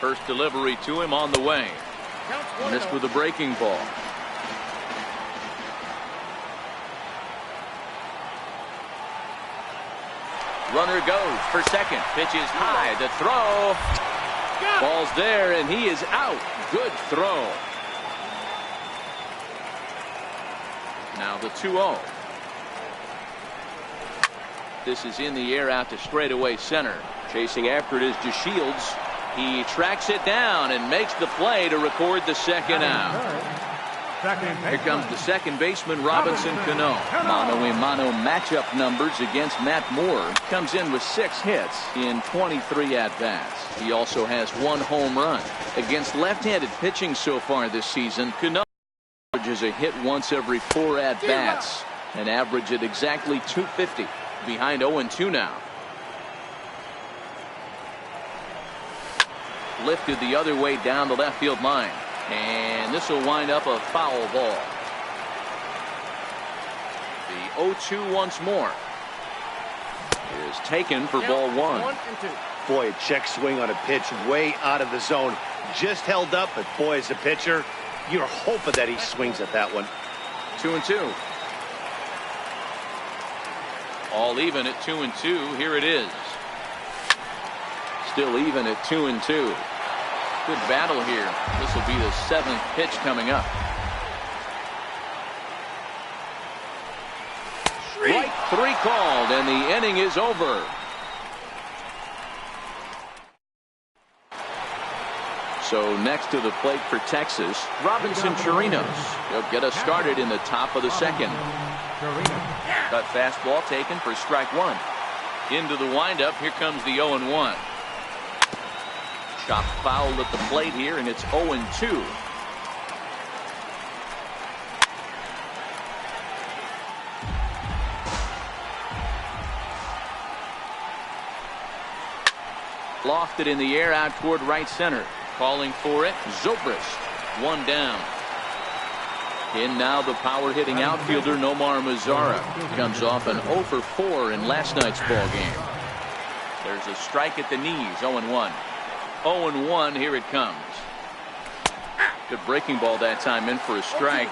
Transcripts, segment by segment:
First delivery to him on the way. Missed with a breaking ball. Runner goes for second. Pitch is high. The throw. Ball's there, and he is out. Good throw. Now the 2-0. This is in the air out to straightaway center. Chasing after it is DeShields. He tracks it down and makes the play to record the second out. Here comes the second baseman, Robinson Cano. Mano-a-mano matchup numbers against Matt Moore. Comes in with 6 hits in 23 at-bats. He also has 1 home run. Against left-handed pitching so far this season, Cano averages a hit once every 4 at-bats. An average at exactly .250. Behind 0-2 now. Lifted the other way down the left field line. And this will wind up a foul ball. The 0-2 once more is taken for ball 1. Boy, a check swing on a pitch way out of the zone. Just held up, but boy, as a pitcher, you're hoping that he swings at that one. 2-2. All even at 2-2. Here it is. Still even at 2-2. Good battle here. This will be the 7th pitch coming up. Strike 3 called, and the inning is over. So next to the plate for Texas, Robinson Chirinos. He'll get us started in the top of the second. Cut fastball taken for strike 1. Into the windup. Here comes the 0-1. Chopped foul at the plate here, and it's 0-2. Lofted in the air out toward right center. Calling for it, Zobrist. 1 down. In now the power hitting outfielder Nomar Mazara. Comes off an 0 for 4 in last night's ball game. There's a strike at the knees. 0-1. 0-1. Here it comes. Good breaking ball that time, in for a strike.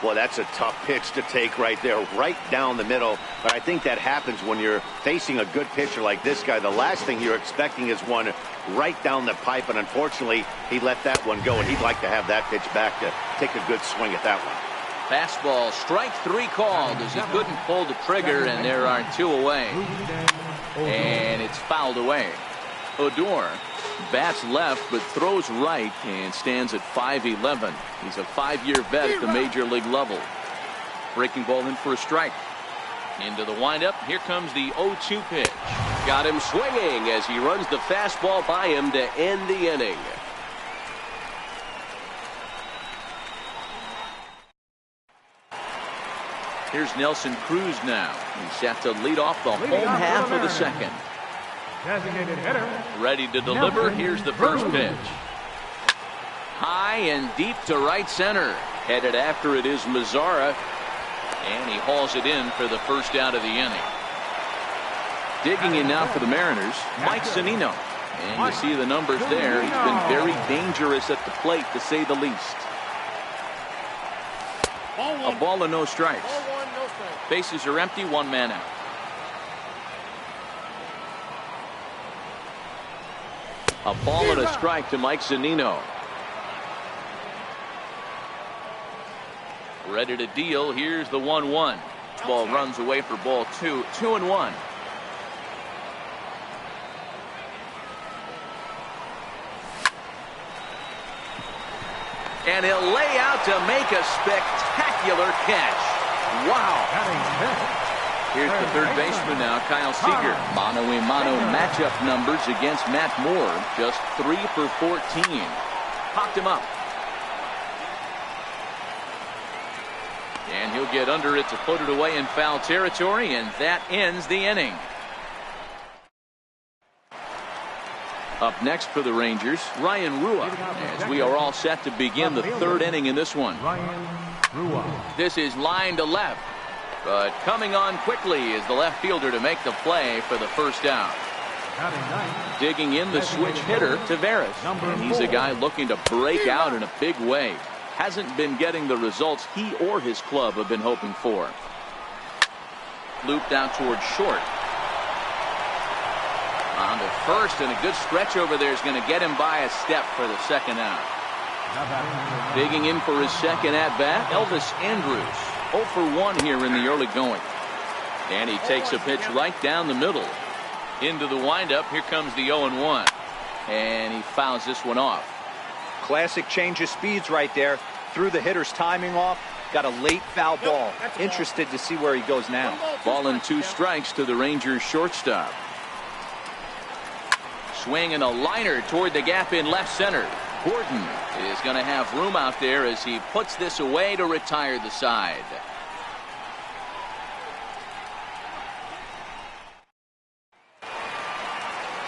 Well, that's a tough pitch to take right there, right down the middle. But I think that happens when you're facing a good pitcher like this guy. The last thing you're expecting is one right down the pipe, and unfortunately he let that one go, and he'd like to have that pitch back to take a good swing at that one. Fastball, strike 3 called as he couldn't pull the trigger, and there are 2 away. And it's fouled away. Odor bats left but throws right and stands at 5'11". He's a 5-year vet at the major league level. Breaking ball in for a strike. Into the windup. Here comes the 0-2 pitch. Got him swinging as he runs the fastball by him to end the inning. Here's Nelson Cruz now. He's set to lead off the home half of the second. Designated hitter. Ready to deliver. Here's the first pitch. High and deep to right center. Headed after it is Mazara. And he hauls it in for the first out of the inning. Digging in now for the Mariners, Mike Zunino. And you see the numbers there. He's been very dangerous at the plate, to say the least. A ball and no strikes. Bases are empty, 1 man out. A ball and a strike to Mike Zunino. Ready to deal. Here's the 1-1. Ball runs away for ball 2. 2-1. And he'll lay out to make a spectacular catch. Wow. Here's the third baseman now, Kyle Seager. Mano-a-mano matchup numbers against Matt Moore. Just 3 for 14. Popped him up. And he'll get under it to put it away in foul territory, and that ends the inning. Up next for the Rangers, Ryan Rua, as we are all set to begin the 3rd inning in this one. This is line to left, but coming on quickly is the left fielder to make the play for the first out. Digging in the switch hitter, Taveras. And he's a guy looking to break out in a big way. Hasn't been getting the results he or his club have been hoping for. Looped out towards short. On to first, and a good stretch over there is going to get him by a step for the second out. Digging in for his second at-bat, Elvis Andrus. 0 for 1 here in the early going. And he takes a pitch right down the middle. Into the windup, here comes the 0-1. And he fouls this one off. Classic change of speeds right there. Threw the hitter's timing off. Got a late foul ball. Interested to see where he goes now. Ball and 2 strikes to the Rangers shortstop. Swing and a liner toward the gap in left center. Gordon is going to have room out there as he puts this away to retire the side.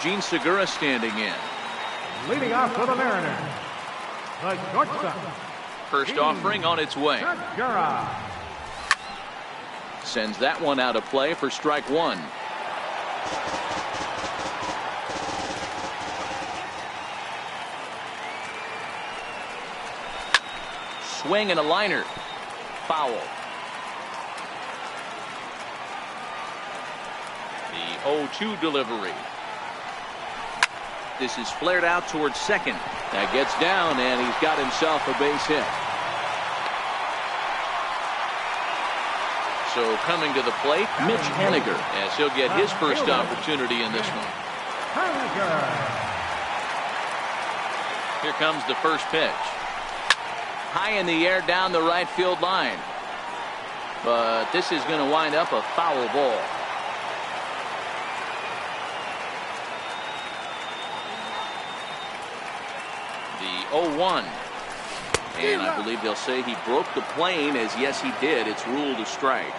Gene Segura standing in. Leading off for the Mariners, the shortstop. First offering on its way. Segura. Sends that one out of play for strike 1. Swing and a liner. Foul. The 0-2 delivery. This is flared out towards second. That gets down, and he's got himself a base hit. So coming to the plate, Mitch Haniger, as he'll get his first opportunity in this one. Here comes the first pitch. High in the air down the right field line. But this is going to wind up a foul ball. The 0-1. And I believe they'll say he broke the plane, as yes he did. It's ruled a strike.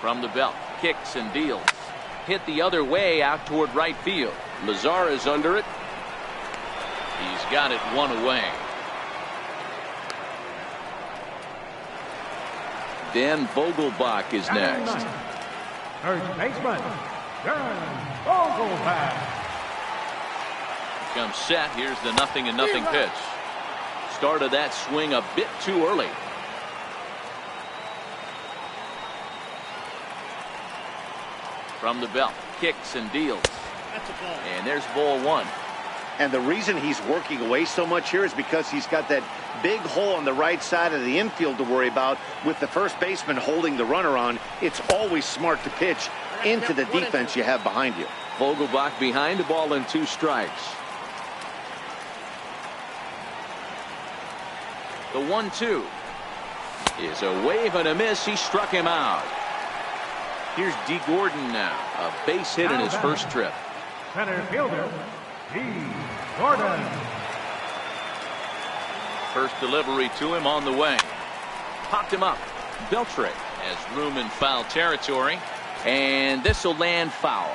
From the belt, kicks and deals. Hit the other way out toward right field. Lazar is under it. He's got it one away. Dan Vogelbach is next. First baseman, Dan Vogelbach. Comes set. Here's the 0-0 pitch. Started that swing a bit too early. From the belt, kicks and deals. And there's ball 1. And the reason he's working away so much here is because he's got that big hole on the right side of the infield to worry about. With the first baseman holding the runner on, it's always smart to pitch into the defense you have behind you. Vogelbach behind, a ball and 2 strikes. The 1-2 is a wave and a miss. He struck him out. Here's D. Gordon now, a base hit in his first trip. Center fielder, D. Gordon. First delivery to him on the way. Popped him up. Beltre has room in foul territory, and this will land foul.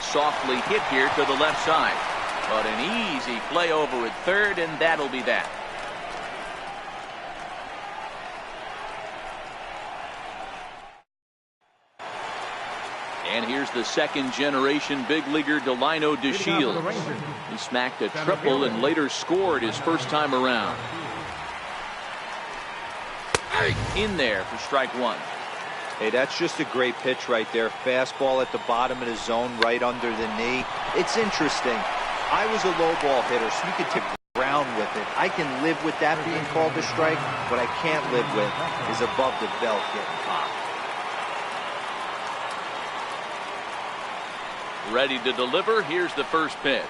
Softly hit here to the left side, but an easy play over at third, and that'll be that. And here's the second-generation big leaguer Delino DeShields. He smacked a triple and later scored his first time around. In there for strike 1. Hey, that's just a great pitch right there. Fastball at the bottom of the zone, right under the knee. It's interesting. I was a low ball hitter, so you could take ground with it. I can live with that being called a strike. What I can't live with is above the belt getting popped. Ready to deliver. Here's the first pitch.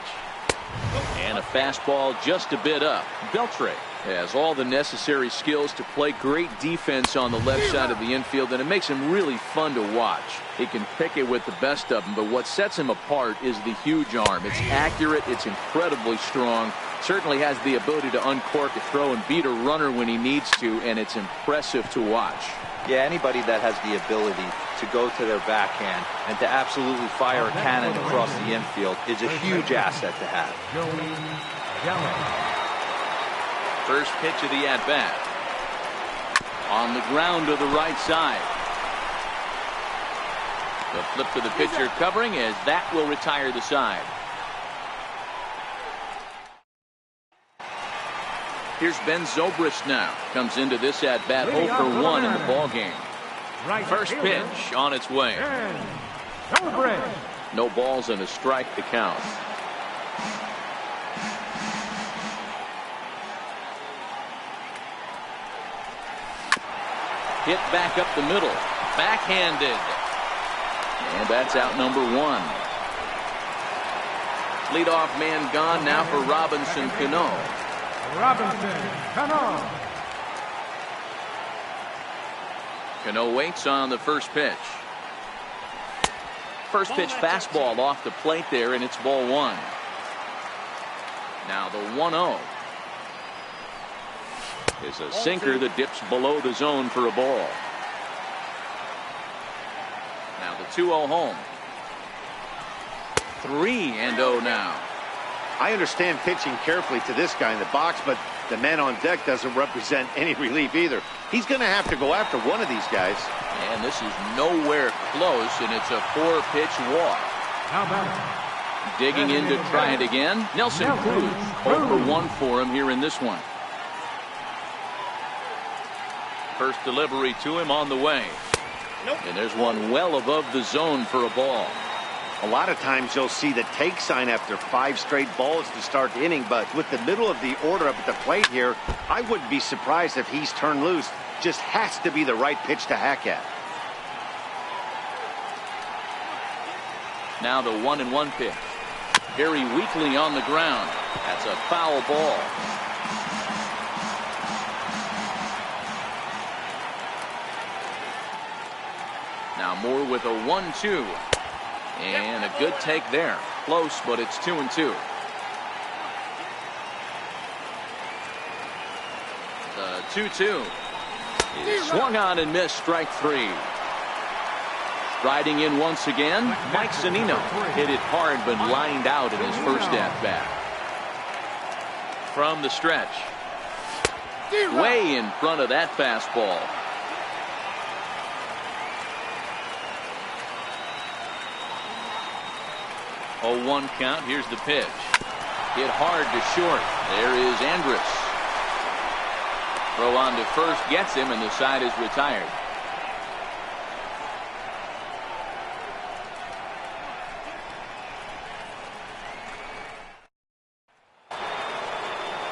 And a fastball just a bit up. Beltre has all the necessary skills to play great defense on the left side of the infield, and it makes him really fun to watch. He can pick it with the best of them, but what sets him apart is the huge arm. It's accurate, it's incredibly strong, certainly has the ability to uncork a throw and beat a runner when he needs to, and it's impressive to watch. Yeah, anybody that has the ability to go to their backhand and to absolutely fire a cannon across the infield is a huge asset to have. First pitch of the at-bat. On the ground to the right side. The flip to the pitcher covering as that will retire the side. Here's Ben Zobrist now. Comes into this at-bat 0 for 1 in the ball game. First pitch on its way. No balls and a strike to count. Hit back up the middle. Backhanded. And that's out number 1. Leadoff man gone now for Robinson Cano. Cano waits on the first pitch. First pitch fastball off the plate there, and it's ball 1. Now the 1-0 is a sinker that dips below the zone for a ball. Now the 2-0 home. 3-0 now. I understand pitching carefully to this guy in the box, but the man on deck doesn't represent any relief either. He's going to have to go after one of these guys. And this is nowhere close, and it's a 4-pitch walk. Digging in to try it again. Nelson Cruz. 0 for 1 for him here in this one. First delivery to him on the way. And there's one well above the zone for a ball. A lot of times you'll see the take sign after 5 straight balls to start the inning, but with the middle of the order up at the plate here, I wouldn't be surprised if he's turned loose. Just has to be the right pitch to hack at. Now the 1-1 pitch. Very weakly on the ground. That's a foul ball. Now Moore with a 1-2. And a good take there. Close, but it's 2-2. The 2-2 is swung on and missed. Strike 3. Riding in once again, Mike Zunino hit it hard but lined out in his first at-bat. From the stretch. Way in front of that fastball. Oh, 1 count. Here's the pitch. Hit hard to short. There is Andrus. Throw on to first gets him, and the side is retired.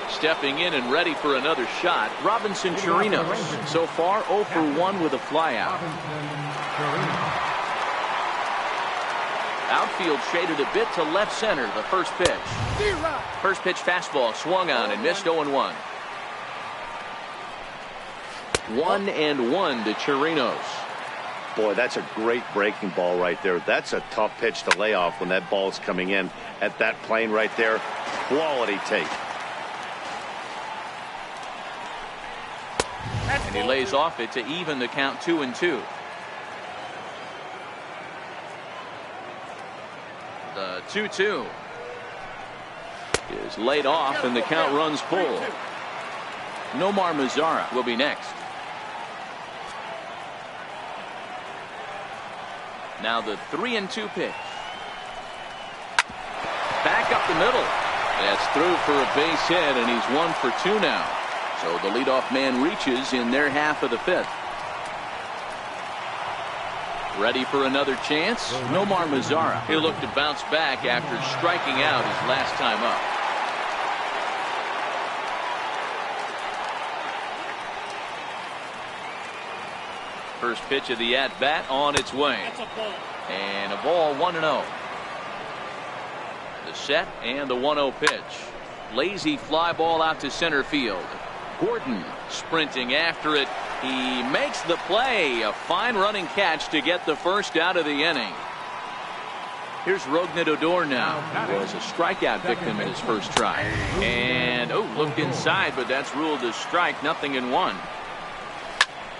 Stepping in and ready for another shot, Robinson Chirinos. So far 0 for 1 with a flyout. Outfield shaded a bit to left center. The first pitch. First pitch fastball swung on and missed. 0-1. 1-1 to Chirinos. Boy, that's a great breaking ball right there. That's a tough pitch to lay off when that ball's coming in at that plane right there. Quality take. And he lays off it to even the count 2-2. The 2-2 is laid off, and the count runs full. Nomar Mazara will be next. Now the 3-2 pitch. Back up the middle. That's through for a base hit, and he's 1 for 2 now. So the leadoff man reaches in their half of the 5th. Ready for another chance? Nomar Mazara. He'll look to bounce back after striking out his last time up. First pitch of the at-bat on its way. And a ball 1-0. The set and the 1-0 pitch. Lazy fly ball out to center field. Gordon sprinting after it. He makes the play. A fine running catch to get the first out of the inning. Here's Rougned Odor now. He was a strikeout victim in his first try. And, looked inside, but that's ruled as strike. 0-1.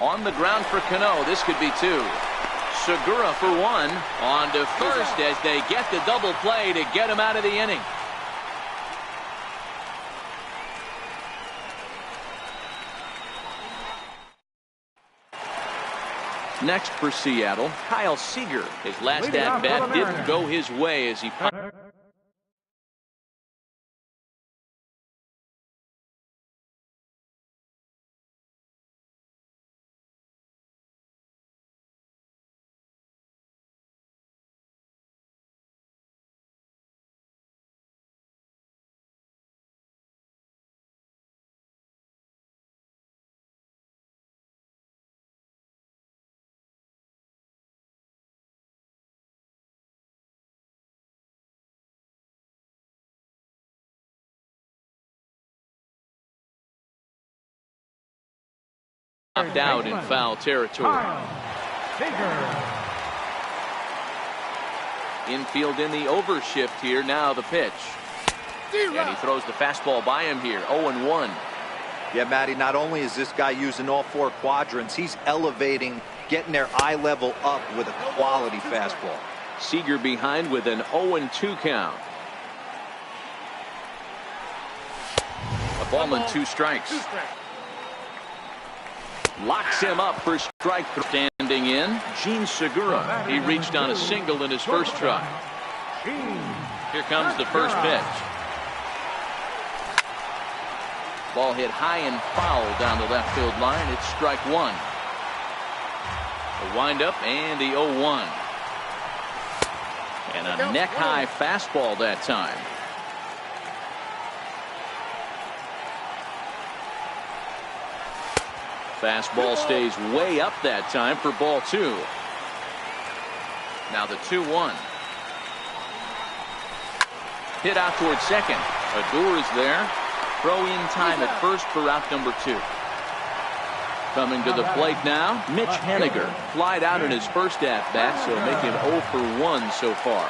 On the ground for Cano. This could be two. Segura for one. On to first as they get the double play to get him out of the inning. Next for Seattle, Kyle Seager. His last at-bat didn't go his way as he popped out in foul territory. Infield in the overshift here. Now the pitch. And he throws the fastball by him here. 0-1. Yeah, Matty, not only is this guy using all four quadrants, he's elevating, getting their eye level up with a quality fastball. Seager behind with an 0-2 count. A ball and 2 strikes. Locks him up for strike three. Standing in, Gene Segura. He reached on a single in his first try. Here comes the first pitch. Ball hit high and foul down the left field line. It's strike one. The windup and the 0-1. And a neck-high fastball that time. Fastball stays way up that time for ball 2. Now the 2-1. Hit out towards second. Odor is there. Throw in time at first for out number 2. Coming to the plate now, Mitch Haniger. Flied out in his first at-bat, so making 0 for 1 so far.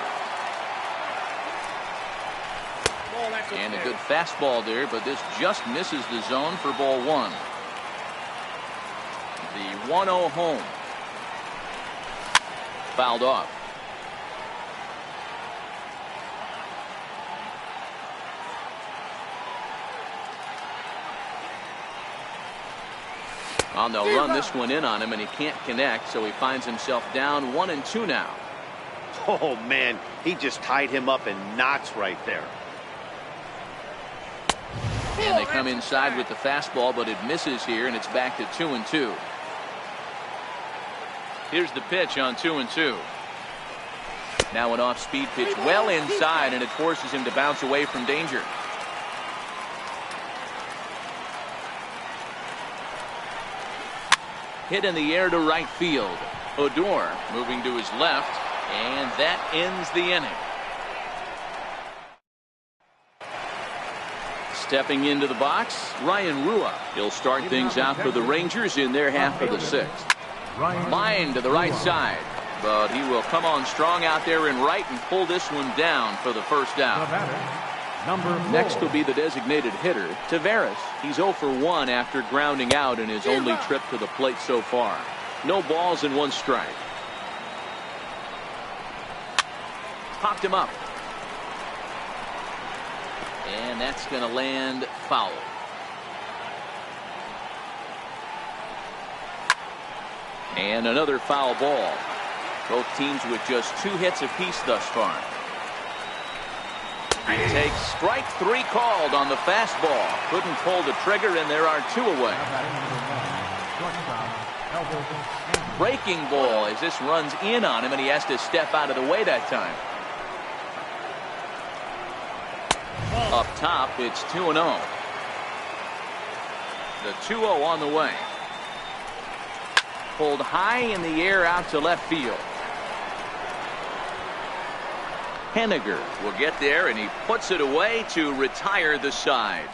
And a good fastball there, but this just misses the zone for ball 1. The 1-0 home. Fouled off. Well, they'll run this one in on him, and he can't connect, so he finds himself down 1-2 now. Oh, man, he just tied him up in knots right there. And they come inside with the fastball, but it misses here, and it's back to 2-2. Here's the pitch on 2-2. Now an off-speed pitch well inside, and it forces him to bounce away from danger. Hit in the air to right field. Odor moving to his left, and that ends the inning. Stepping into the box, Ryan Rua. He'll start things out for the Rangers in their half of the 6th. Line to the right side, but he will come on strong out there in right and pull this one down for the first out. Next will be the designated hitter, Taveras. He's 0 for 1 after grounding out in his only trip to the plate so far. No balls and 1 strike. Popped him up. And that's going to land foul. And another foul ball. Both teams with just 2 hits apiece thus far. He takes strike 3 called on the fastball. Couldn't pull the trigger, and there are 2 away. Breaking ball as this runs in on him, and he has to step out of the way that time. Up top, it's 2-0. The 2-0 on the way. Pulled high in the air out to left field. Haniger will get there, and he puts it away to retire the side.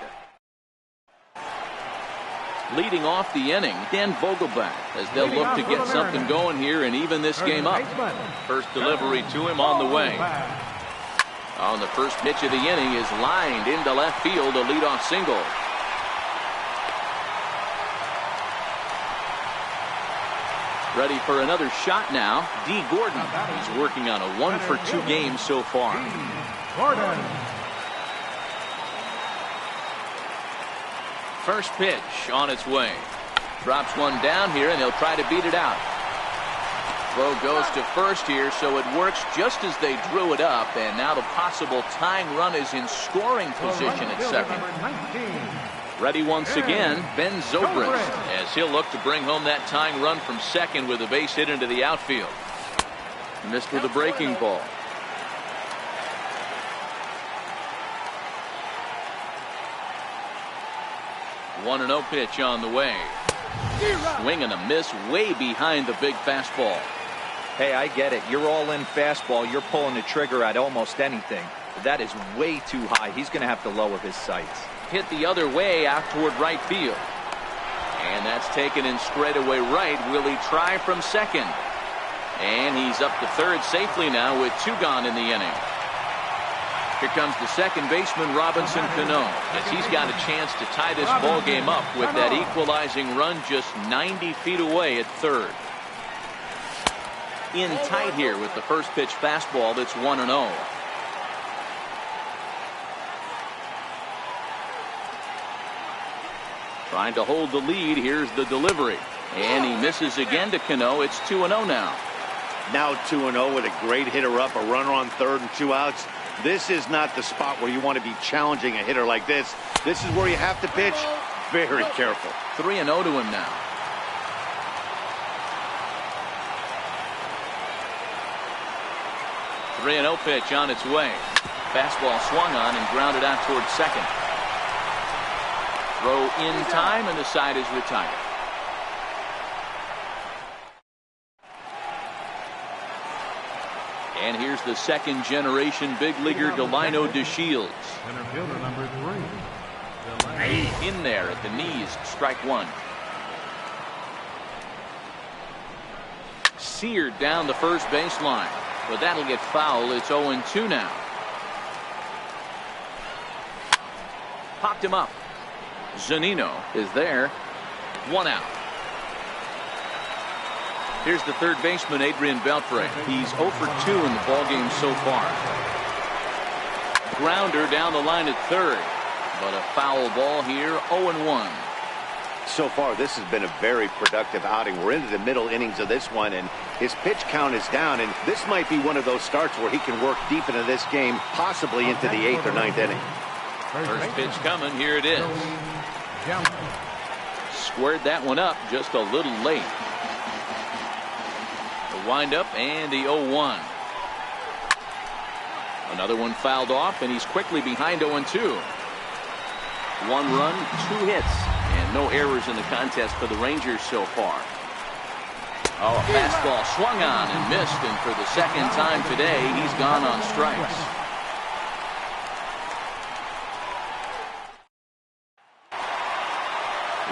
Leading off the inning, Dan Vogelbach, as they'll look to get something going here and even this game up. First delivery to him on the way. On the first pitch of the inning is lined into left field, a leadoff single. Ready for another shot now. D. Gordon. He's working on a 1-for-2 game so far. Gordon. First pitch on its way. Drops one down here, and he'll try to beat it out. Throw goes to first here, so it works just as they drew it up, and now the possible tying run is in scoring position at second. Ready once again, Ben Zobrist, as he'll look to bring home that tying run from second with a base hit into the outfield. Missed with a breaking ball. One and 0 pitch on the way. Swing and a miss way behind the big fastball. Hey, I get it. You're all in fastball. You're pulling the trigger at almost anything. But that is way too high. He's going to have to lower his sights. Hit the other way out toward right field. And that's taken in straightaway right. Will he try from second? And he's up to third safely now with 2 gone in the inning. Here comes the second baseman, Robinson Cano, as he's got a chance to tie this ball game up with that equalizing run just 90 feet away at third. In tight here with the first pitch fastball that's 1-0. Trying to hold the lead. Here's the delivery. And he misses again to Cano. It's 2-0 now. Now 2-0 with a great hitter up, a runner on third and 2 outs. This is not the spot where you want to be challenging a hitter like this. This is where you have to pitch very careful. 3-0 to him now. Three and 0 pitch on its way. Fastball swung on and grounded out towards second. Throw in time, and the side is retired. And here's the second generation big leaguer, Delino DeShields. Center fielder number 3. In there at the knees, strike one. Seared down the first baseline, but that'll get foul. It's 0-2 now. Popped him up. Zunino is there. 1 out. Here's the third baseman, Adrian Beltre. He's 0 for 2 in the ballgame so far. Grounder down the line at third, but a foul ball here. 0-1. So far, this has been a very productive outing. We're into the middle innings of this one, and his pitch count is down, and this might be one of those starts where he can work deep into this game, possibly into the 8th or 9th inning. First pitch coming. Here it is. Squared that one up just a little late. The windup and the 0-1. Another one fouled off, and he's quickly behind 0-2. 1 run, 2 hits, and no errors in the contest for the Rangers so far. Oh, a fastball swung on and missed, and for the second time today, he's gone on strikes.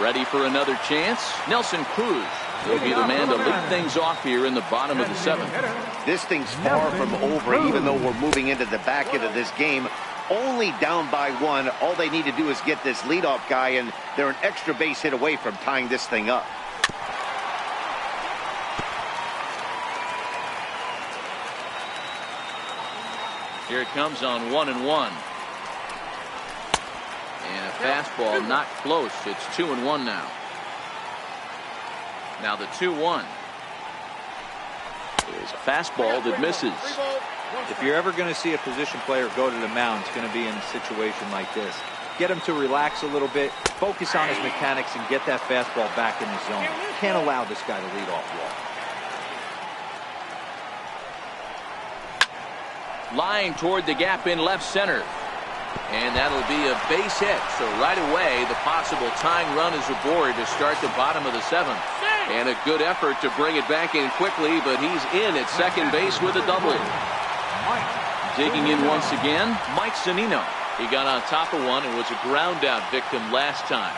Ready for another chance? Nelson Cruz will be the man to lead things off here in the bottom of the 7th. This thing's far from over, even though we're moving into the back end of this game. Only down by 1. All they need to do is get this leadoff guy, and they're an extra base hit away from tying this thing up. Here it comes on 1-1. And a fastball not close. It's 2-1 now. Now the 2-1 is a fastball that misses. If you're ever going to see a position player go to the mound, it's going to be in a situation like this. Get him to relax a little bit, focus on his mechanics, and get that fastball back in the zone. You can't allow this guy to lead off walk. Line toward the gap in left center. And that'll be a base hit. So right away, the possible tying run is aboard to start the bottom of the 7th. And a good effort to bring it back in quickly, but he's in at second base with a double. Digging in once again, Mike Zunino. He got on top of one and was a ground out victim last time.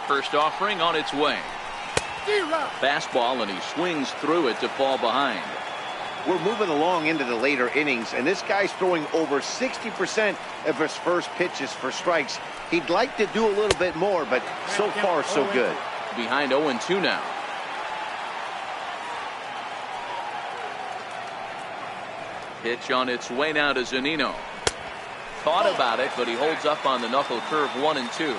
First offering on its way. Fastball, and he swings through it to fall behind. We're moving along into the later innings, and this guy's throwing over 60% of his first pitches for strikes. He'd like to do a little bit more, but so far so good. Behind 0-2 now. Pitch on its way now to Zunino. Thought about it, but he holds up on the knuckle curve. 1-2.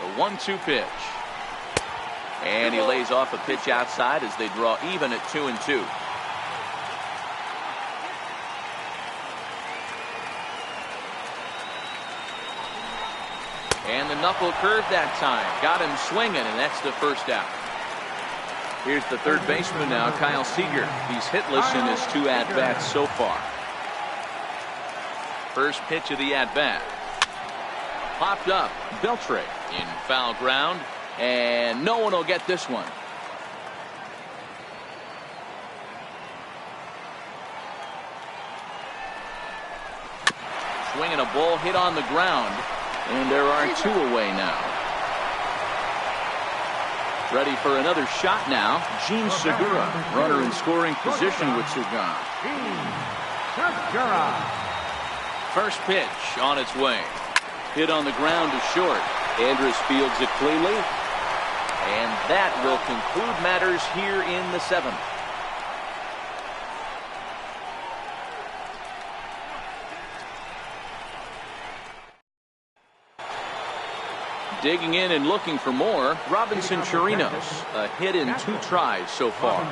The 1-2 pitch. And he lays off a pitch outside as they draw even at 2-2. And the knuckle curve that time. Got him swinging, and that's the first out. Here's the third baseman now, Kyle Seager. He's hitless in his 2 at-bats so far. First pitch of the at-bat. Popped up. Beltre in foul ground. And no one will get this one. Swinging a ball hit on the ground. And there are 2 away now. Ready for another shot now. Gene Segura, runner in scoring position with Segura. First pitch on its way. Hit on the ground to short. Andrus fields it cleanly. And that will conclude matters here in the 7th. Digging in and looking for more, Robinson Chirinos. A hit in 2 tries so far.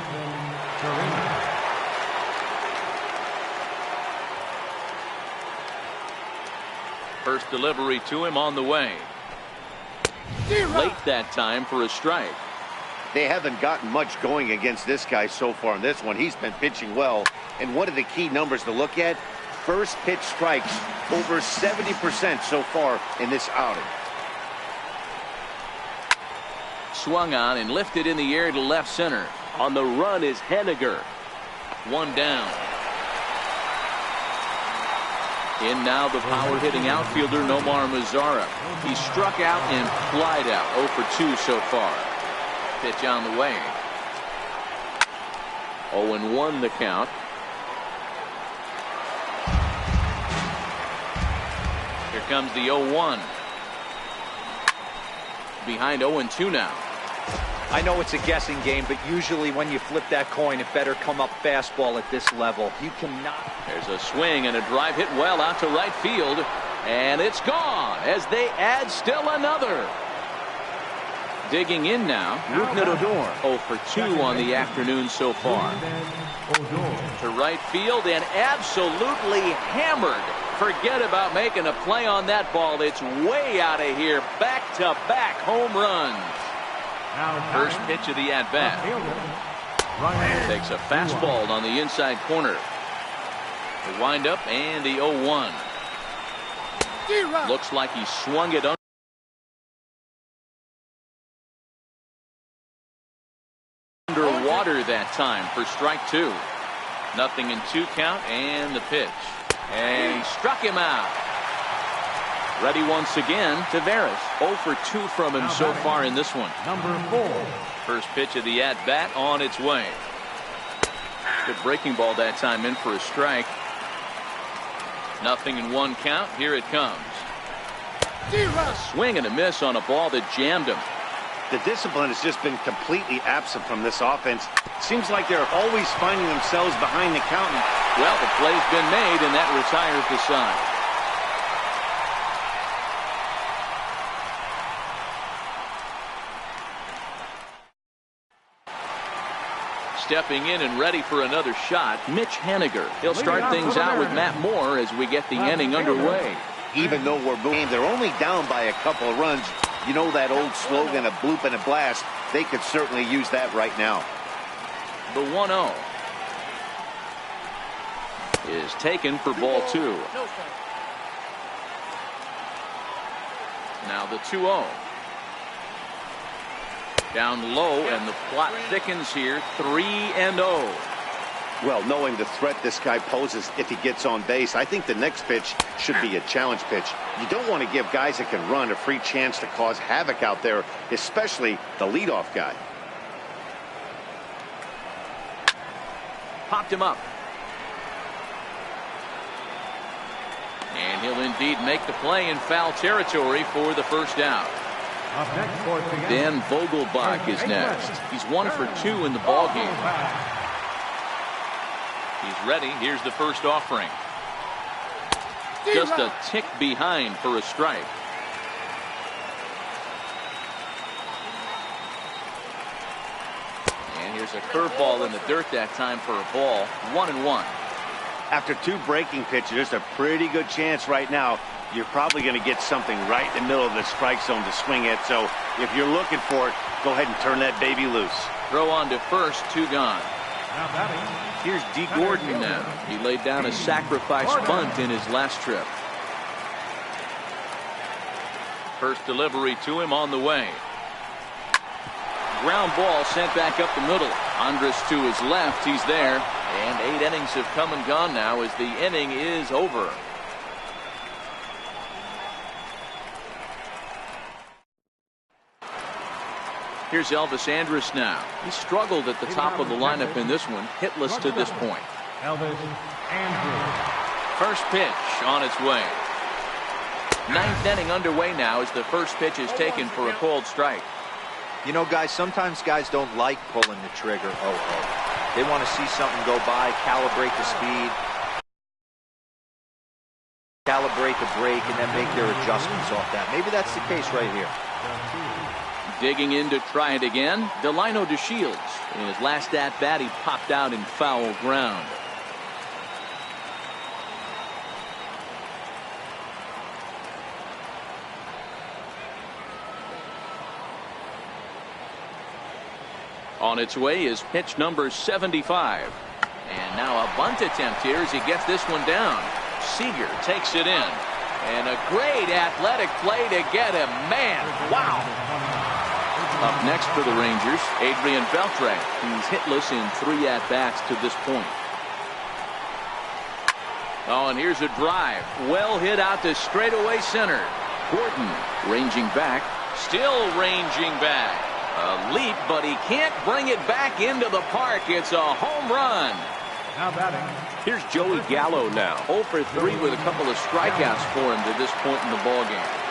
First delivery to him on the way. Late that time for a strike. They haven't gotten much going against this guy so far in this one. He's been pitching well. And one of the key numbers to look at, first pitch strikes over 70% so far in this outing. Swung on and lifted in the air to left center. On the run is Henniger. 1 down. In now the power-hitting outfielder Nomar Mazara. He struck out and flied out. 0 for 2 so far. Pitch on the way. 0-1 the count. Here comes the 0-1. Behind 0-2 now. I know it's a guessing game, but usually when you flip that coin, it better come up fastball at this level. You cannot. There's a swing and a drive hit well out to right field. And it's gone as they add still another. Digging in now, Rougned Odor. 0 for 2 on the afternoon so far. To right field and absolutely hammered. Forget about making a play on that ball. It's way out of here. Back-to-back home runs. First pitch of the at-bat. Takes a fastball on the inside corner. The windup and the 0-1. Looks like he swung it underwater that time for strike 2. Nothing in 2 count and the pitch. And he struck him out. Ready once again, Taveras. 0 for 2 from him so far in this one. Number 4. First pitch of the at-bat on its way. Good breaking ball that time in for a strike. Nothing in 1 count. Here it comes. A swing and a miss on a ball that jammed him. The discipline has just been completely absent from this offense. Seems like they're always finding themselves behind the count. Well, the play's been made, and that retires the side. Stepping in and ready for another shot, Mitch Henniger. He'll start things out with Matt Moore as we get the inning underway. Even though we're moving, they're only down by a couple of runs. You know that old slogan, a bloop and a blast. They could certainly use that right now. The 1-0 is taken for ball 2. Now the 2-0. Down low, and the plot thickens here. 3-0. Well, knowing the threat this guy poses if he gets on base, I think the next pitch should be a challenge pitch. You don't want to give guys that can run a free chance to cause havoc out there, especially the leadoff guy. Popped him up. And he'll indeed make the play in foul territory for the first out. Up next for Dan Vogelbach is next. He's 1 for 2 in the ball game. He's ready. Here's the first offering. Just a tick behind for a strike. And here's a curveball in the dirt that time for a ball. 1-1. After 2 breaking pitches, there's a pretty good chance right now you're probably going to get something right in the middle of the strike zone to swing at. So if you're looking for it, go ahead and turn that baby loose. Throw on to first, 2 gone. Here's D. Gordon now. He laid down a sacrifice bunt in his last trip. First delivery to him on the way. Ground ball sent back up the middle. Andrus to his left. He's there. And 8 innings have come and gone now as the inning is over. Here's Elvis Andrus now. He struggled at the top of the lineup in this one. Hitless to this point. Elvis Andrus. First pitch on its way. 9th inning underway now as the first pitch is taken for a called strike. You know, guys, sometimes guys don't like pulling the trigger. They want to see something go by, calibrate the speed, calibrate the brake, and then make their adjustments off that. Maybe that's the case right here. Digging in to try it again, Delino DeShields. In his last at-bat, he popped out in foul ground. On its way is pitch number 75. And now a bunt attempt here as he gets this one down. Seager takes it in. And a great athletic play to get him. Man, wow. Up next for the Rangers, Adrian Beltre. He's hitless in 3 at-bats to this point. Oh, and here's a drive. Well hit out to straightaway center. Gordon ranging back. Still ranging back. A leap, but he can't bring it back into the park. It's a home run. Now batting. Here's Joey Gallo now. 0 for 3 with a couple of strikeouts for him to this point in the ballgame.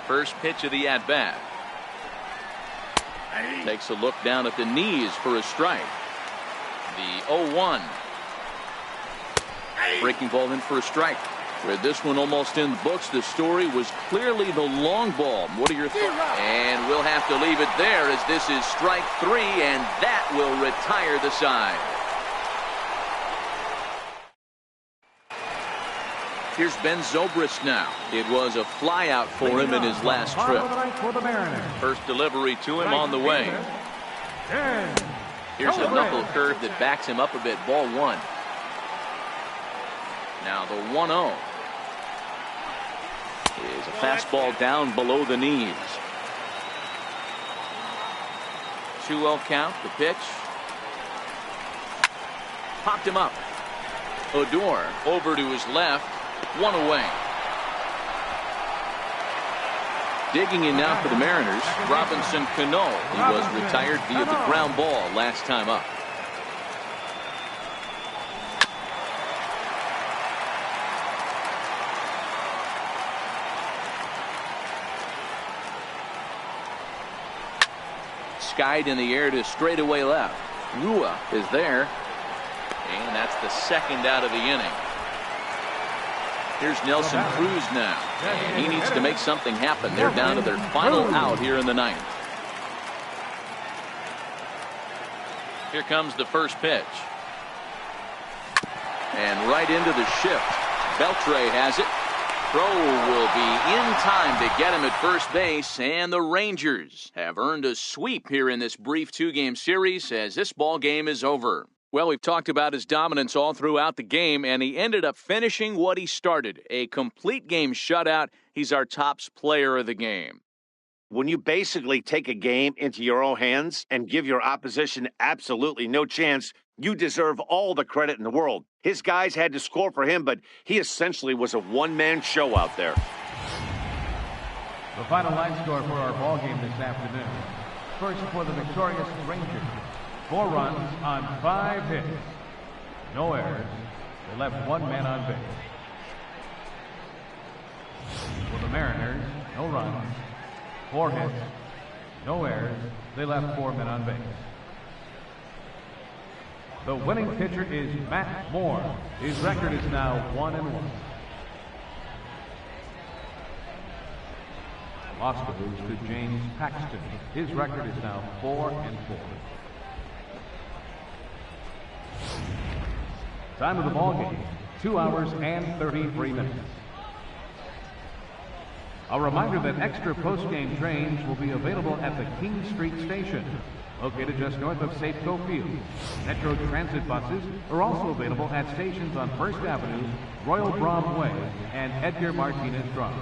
First pitch of the at-bat. Takes a look down at the knees for a strike. The 0-1. Breaking ball in for a strike. With this one almost in the books, the story was clearly the long ball. What are your thoughts? And we'll have to leave it there as this is strike 3, and that will retire the side. Here's Ben Zobrist now. It was a flyout for him in his last trip. First delivery to him on the way. Here's a knuckle curve that backs him up a bit. Ball 1. Now the 1-0. Is a fastball down below the knees. 2-0 count. The pitch. Popped him up. Odor over to his left. 1 away. Digging in now for the Mariners, Robinson Cano. He was retired via the ground ball last time up. Skied in the air to straightaway left. Rua is there. And that's the second out of the inning. Here's Nelson Cruz now. And he needs to make something happen. They're down to their final out here in the 9th. Here comes the first pitch. And right into the shift. Beltre has it. Throw will be in time to get him at first base, and the Rangers have earned a sweep here in this brief 2-game series as this ball game is over. Well, we've talked about his dominance all throughout the game, and he ended up finishing what he started, a complete game shutout. He's our top player of the game. When you basically take a game into your own hands and give your opposition absolutely no chance, you deserve all the credit in the world. His guys had to score for him, but he essentially was a one-man show out there. The final line score for our ball game this afternoon. First for the victorious Rangers. 4 runs on 5 hits. No errors. They left 1 man on base. For the Mariners, no runs, 4 hits, no errors. They left 4 men on base. The winning pitcher is Matt Moore. His record is now 1-1. Lost the boost to James Paxton. His record is now 4-4. Time of the ball game, 2 hours and 33 minutes. A reminder that extra post-game trains will be available at the King Street Station, located just north of Safeco Field. Metro Transit buses are also available at stations on First Avenue, Royal Brom Way, and Edgar Martinez Drive.